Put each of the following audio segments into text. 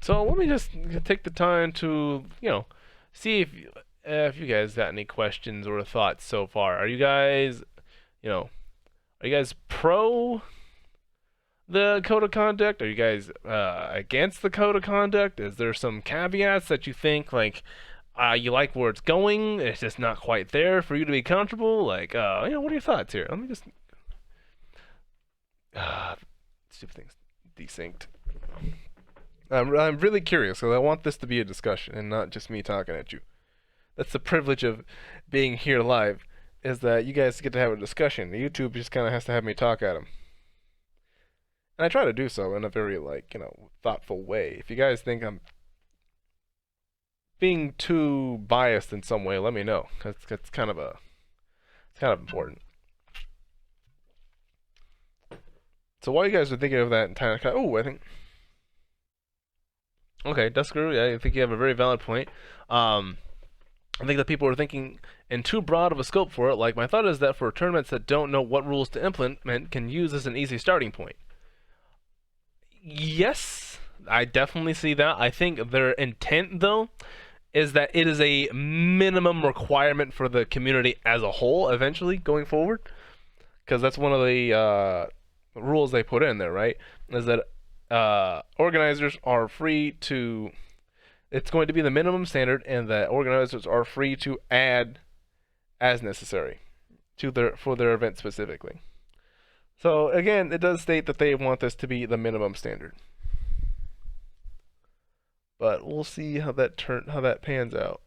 So let me just take the time to, see if you guys got any questions or thoughts so far. Are you guys, you know, are you guys pro the code of conduct? Are you guys against the code of conduct? Is there some caveats that you think you like where it's going? It's just not quite there for you to be comfortable. What are your thoughts here? Let me just stupid things desynced. I'm really curious because I want this to be a discussion and not just me talking at you. That's the privilege of being here live, is that you guys get to have a discussion. YouTube just kind of has to have me talk at them. And I try to do so in a very, thoughtful way. If you guys think I'm being too biased in some way, let me know. It's kind of important. So while you guys are thinking of that and kind of, I think... Okay, Dusker, yeah, I think you have a very valid point. I think that people are thinking in too broad of a scope for it. Like, my thought is that for tournaments that don't know what rules to implement can use as an easy starting point. Yes, I definitely see that. I think their intent, though, is that it is a minimum requirement for the community as a whole, eventually, going forward. Because that's one of the rules they put in there, right? Is that organizers are free to... It's going to be the minimum standard, and that organizers are free to add as necessary for their event specifically. So again, it does state that they want this to be the minimum standard. But we'll see how that pans out.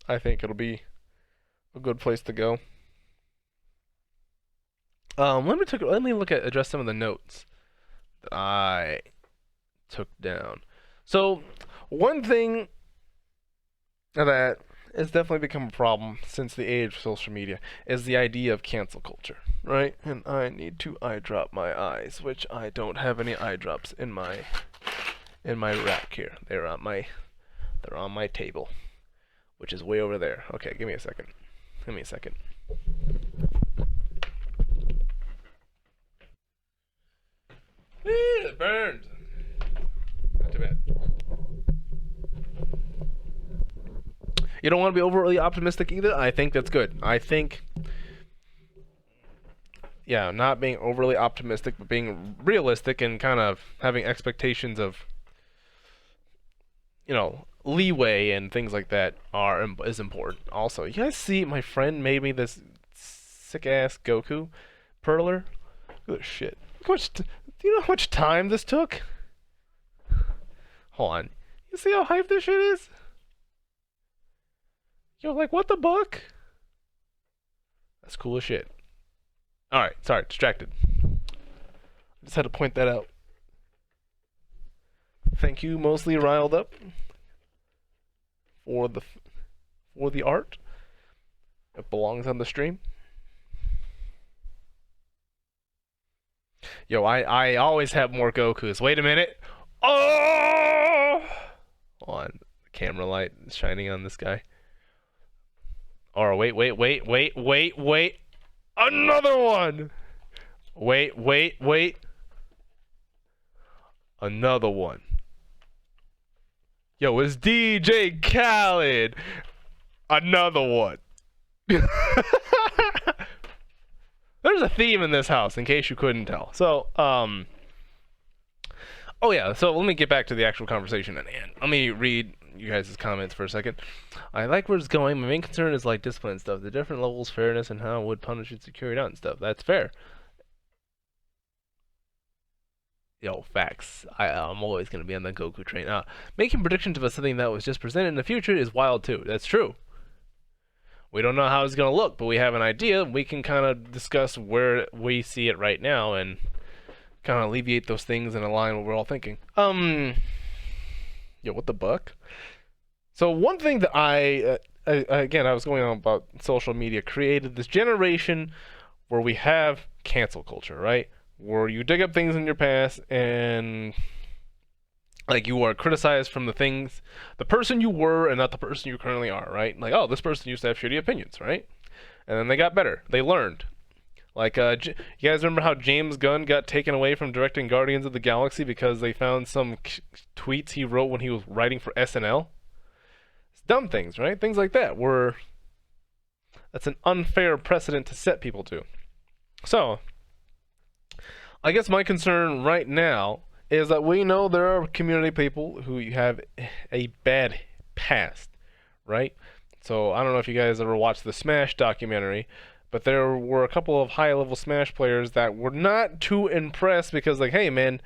I think it'll be a good place to go. Let me address some of the notes that I took down. So, one thing that has definitely become a problem since the age of social media is the idea of cancel culture, right? And I need to eye drop my eyes, which I don't have any eye drops in my rack here. They're on my table, which is way over there. Okay, give me a second. It burned. Not too bad. You don't want to be overly optimistic either. I think that's good. I think, not being overly optimistic, but being realistic and kind of having expectations of, leeway and things like that is important. Also, you guys see, my friend made me this sick ass Goku perler. Look at this shit. Do you know how much time this took? Hold on. You see how hype this shit is? Yo, what the buck? That's cool as shit. Alright, sorry, distracted. Just had to point that out. Thank you, mostly riled up for the art. It belongs on the stream. Yo, I always have more Gokus. Wait a minute. Oh! Hold on. The camera light is shining on this guy. Or wait. Another one! Wait. Another one. Yo, it's DJ Khaled. Another one. There's a theme in this house, in case you couldn't tell. So, so let me get back to the actual conversation at hand. Let me read you guys' comments for a second. I like where it's going. My main concern is discipline and stuff. The different levels, fairness, and how would punishments be carried out and stuff. That's fair. Yo, facts. I'm always going to be on the Goku train. Making predictions about something that was just presented in the future is wild too. That's true. We don't know how it's going to look, but we have an idea. We can kind of discuss where we see it right now and kind of alleviate those things and align what we're all thinking. Yo, what the buck? So one thing that I was going on about social media, created this generation where we have cancel culture, right? Where you dig up things in your past and you are criticized from the person you were and not the person you currently are, right? This person used to have shitty opinions, right? And then they got better. They learned. Like, you guys remember how James Gunn got taken away from directing Guardians of the Galaxy because they found some tweets he wrote when he was writing for SNL? It's dumb things, right? Things like that were that's an unfair precedent to set people to. So, I guess my concern right now is that we know there are community people who have a bad past, right? So I don't know if you guys ever watched the Smash documentary, but there were a couple of high-level Smash players that were not too impressed because, like, hey man,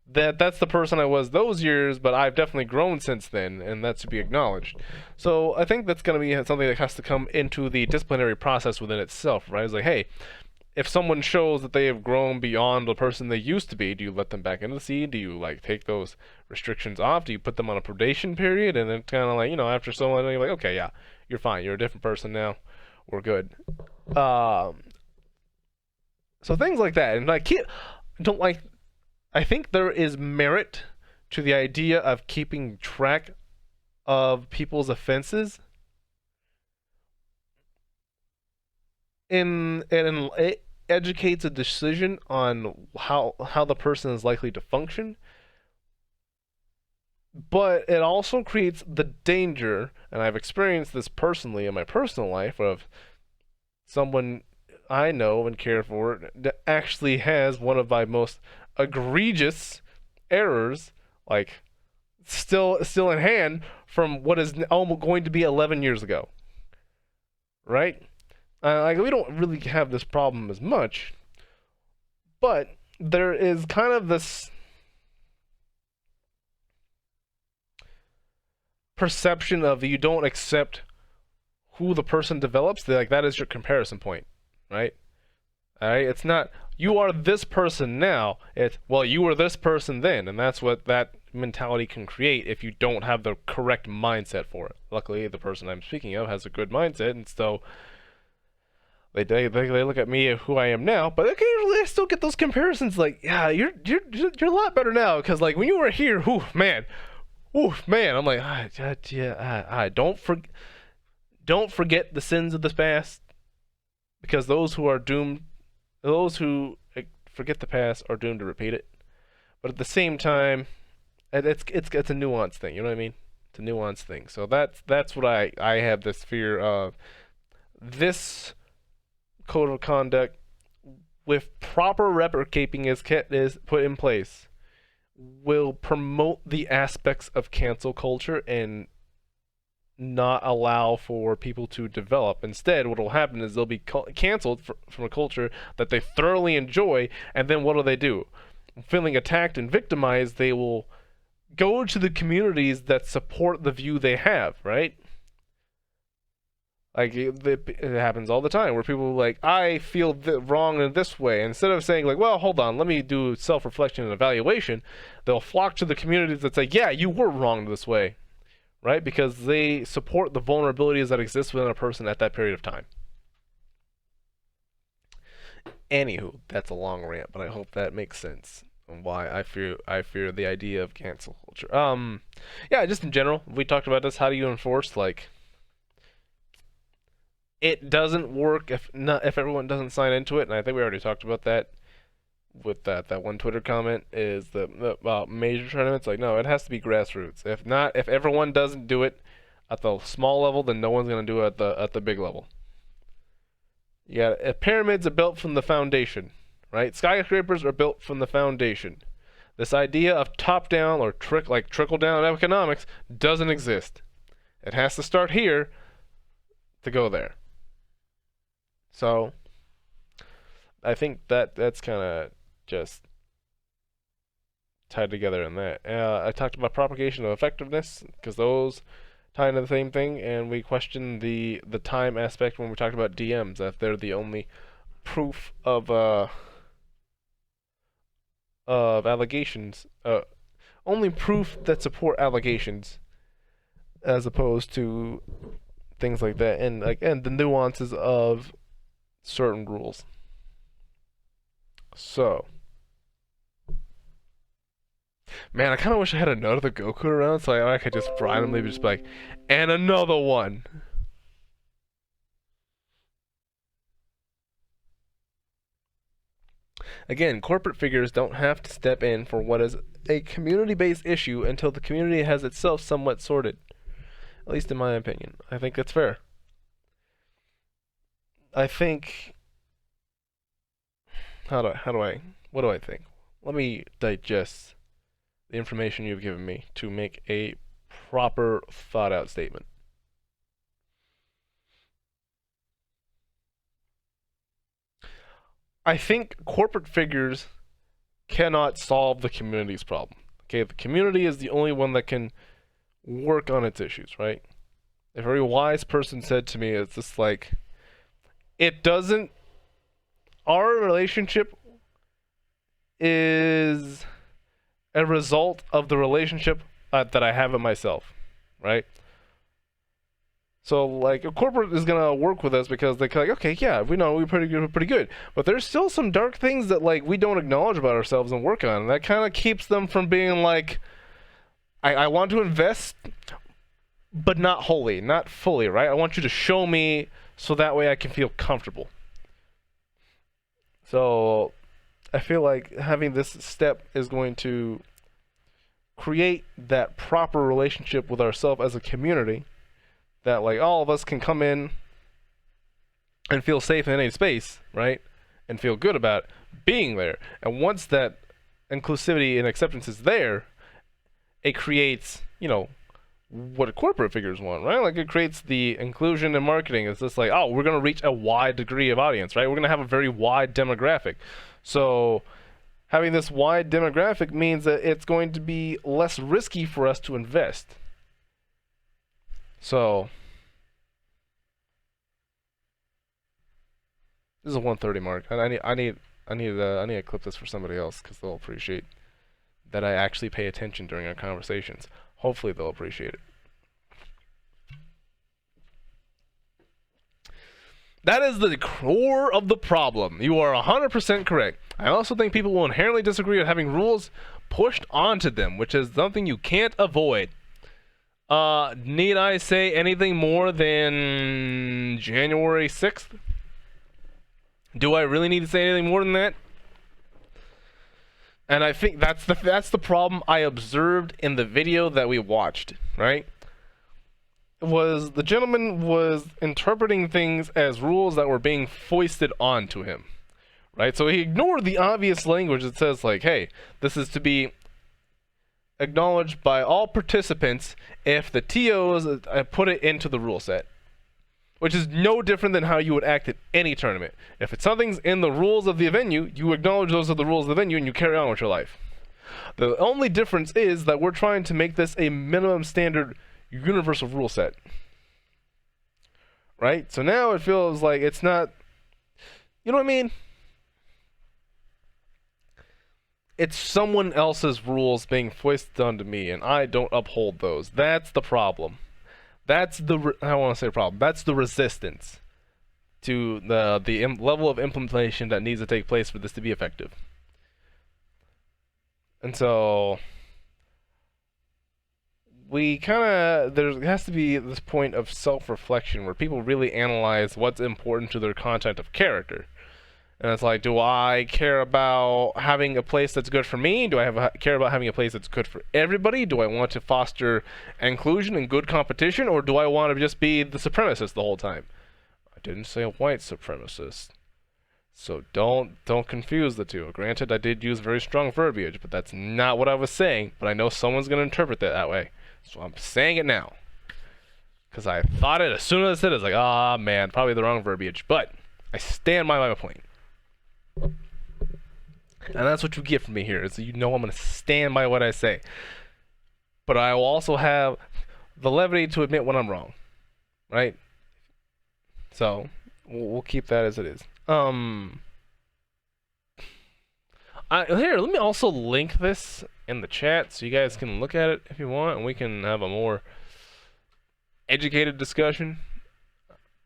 that's the person I was those years, but I've definitely grown since then, and that's to be acknowledged. So I think that's going to be something that has to come into the disciplinary process within itself, right? It's like, hey, if someone shows that they have grown beyond the person they used to be, do you let them back into the scene? Do you like take those restrictions off? Do you put them on a probation period? And then kind of like, after so long, you're like, okay, yeah, you're fine. You're a different person now. We're good. So things like that, and I think there is merit to the idea of keeping track of people's offenses. It educates a decision on how the person is likely to function, but it also creates the danger, and I've experienced this personally in my personal life, of someone I know and care for that actually has one of my most egregious errors, like still in hand from what is almost going to be 11 years ago, right? Like, we don't really have this problem as much, but there is kind of this perception of you don't accept who the person develops. That is your comparison point, right? All right, it's not you are this person now. It's, well, you were this person then, and that's what that mentality can create if you don't have the correct mindset for it. Luckily, the person I'm speaking of has a good mindset, and so they look at me who I am now. But occasionally, I still get those comparisons. Like, yeah, you're a lot better now, because like when you were here, man. I'm like, don't forget the sins of the past, because those who forget the past are doomed to repeat it. But at the same time, it's a nuanced thing. You know what I mean? It's a nuanced thing. So that's what I have this fear of. This code of conduct, with proper record-keeping is put in place, will promote the aspects of cancel culture and not allow for people to develop. Instead, what will happen is they'll be canceled from a culture that they thoroughly enjoy, and then what do? Feeling attacked and victimized, they will go to the communities that support the view they have, right? Like, it happens all the time where people are like, I feel wrong in this way. Instead of saying, like, well, hold on, let me do self-reflection and evaluation, they'll flock to the communities that say, yeah, you were wrong this way, right? Because they support the vulnerabilities that exist within a person at that period of time. Anywho, that's a long rant, but I hope that makes sense on why I fear the idea of cancel culture. Yeah, just in general, we talked about this. How do you enforce, like, it doesn't work if everyone doesn't sign into it, and I think we already talked about that with that one Twitter comment, is the major tournaments. Like, no, it has to be grassroots. If everyone doesn't do it at the small level, then no one's gonna do it at the big level. Pyramids are built from the foundation, right? Skyscrapers are built from the foundation. This idea of top down or trickle down economics doesn't exist. It has to start here to go there. So I think that's kind of just tied together in that. I talked about propagation of effectiveness, because those tie into the same thing, and we questioned the time aspect when we talked about DMs, that they're the only proof of allegations, only proof that support allegations, as opposed to things like that, and the nuances of certain rules. So, man, I kind of wish I had another Goku around, so I could just randomly just be like, and another one. Again, corporate figures don't have to step in for what is a community-based issue until the community has itself somewhat sorted. At least in my opinion. I think that's fair. I think... what do I think? Let me digest the information you've given me to make a proper, thought-out statement. I think corporate figures cannot solve the community's problem. Okay, the community is the only one that can work on its issues, right? A very wise person said to me, it's just like, it doesn't, our relationship is a result of the relationship that I have with myself, right? So, like, a corporate is gonna work with us because they're like, okay, yeah, we know we're pretty good. But there's still some dark things that, like, we don't acknowledge about ourselves and work on. And that kind of keeps them from being like, I want to invest, but not wholly, not fully, right? I want you to show me so that way I can feel comfortable. So, I feel like having this step is going to create that proper relationship with ourselves as a community, that like all of us can come in and feel safe in any space, right? And feel good about being there. And once that inclusivity and acceptance is there, it creates, you know, what corporate figures want, right? Like it creates the inclusion in marketing. It's just like, oh, we're going to reach a wide degree of audience, right? We're going to have a very wide demographic. So having this wide demographic means that it's going to be less risky for us to invest. So this is a 1:30 mark. I need to clip this for somebody else because they'll appreciate that I actually pay attention during our conversations. Hopefully they'll appreciate it. That is the core of the problem. You are 100% correct. I also think people will inherently disagree with having rules pushed onto them, which is something you can't avoid. Need I say anything more than January 6th? Do I really need to say anything more than that? And I think that's the problem I observed in the video that we watched, right? Was the gentleman was interpreting things as rules that were being foisted onto him, right? So he ignored the obvious language that says like, hey, this is to be acknowledged by all participants if the TOs put it into the rule set, which is no different than how you would act at any tournament. If it's something's in the rules of the venue, you acknowledge those are the rules of the venue and you carry on with your life. The only difference is that we're trying to make this a minimum standard universal rule set, right? So now it feels like it's not, you know what I mean? It's someone else's rules being foisted onto me, and I don't uphold those. That's the problem. That's the, I don't want to say problem, that's the resistance to the level of implementation that needs to take place for this to be effective. And so we kind of, there has to be this point of self-reflection where people really analyze what's important to their content of character. And it's like, do I care about having a place that's good for me? Do I care about having a place that's good for everybody? Do I want to foster inclusion and good competition? Or do I want to just be the supremacist the whole time? I didn't say a white supremacist. So don't confuse the two. Granted, I did use very strong verbiage, but that's not what I was saying. But I know someone's going to interpret that way. So I'm saying it now. Because I thought it as soon as I said it, I was like, ah, man, probably the wrong verbiage. But I stand by my point. And that's what you get from me here, is that you know I'm going to stand by what I say. But I will also have the levity to admit when I'm wrong. Right? So, we'll keep that as it is. Here, let me also link this in the chat so you guys can look at it if you want, and we can have a more educated discussion.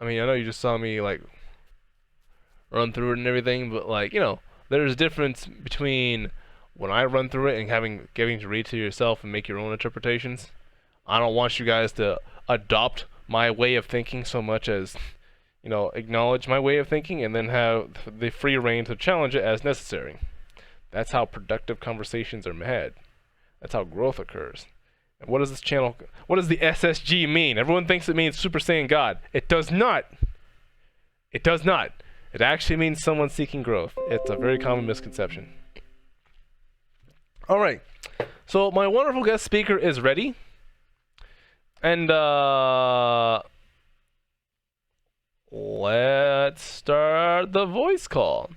I mean, I know you just saw me, like, run through it and everything, but, like, you know, there's a difference between when I run through it and getting to read to yourself and make your own interpretations. I don't want you guys to adopt my way of thinking so much as, acknowledge my way of thinking and then have the free reign to challenge it as necessary. That's how productive conversations are had. That's how growth occurs. And what does the SSG mean? Everyone thinks it means Super Saiyan God. It does not. It does not. It actually means someone seeking growth. It's a very common misconception. All right. So my wonderful guest speaker is ready. And let's start the voice call.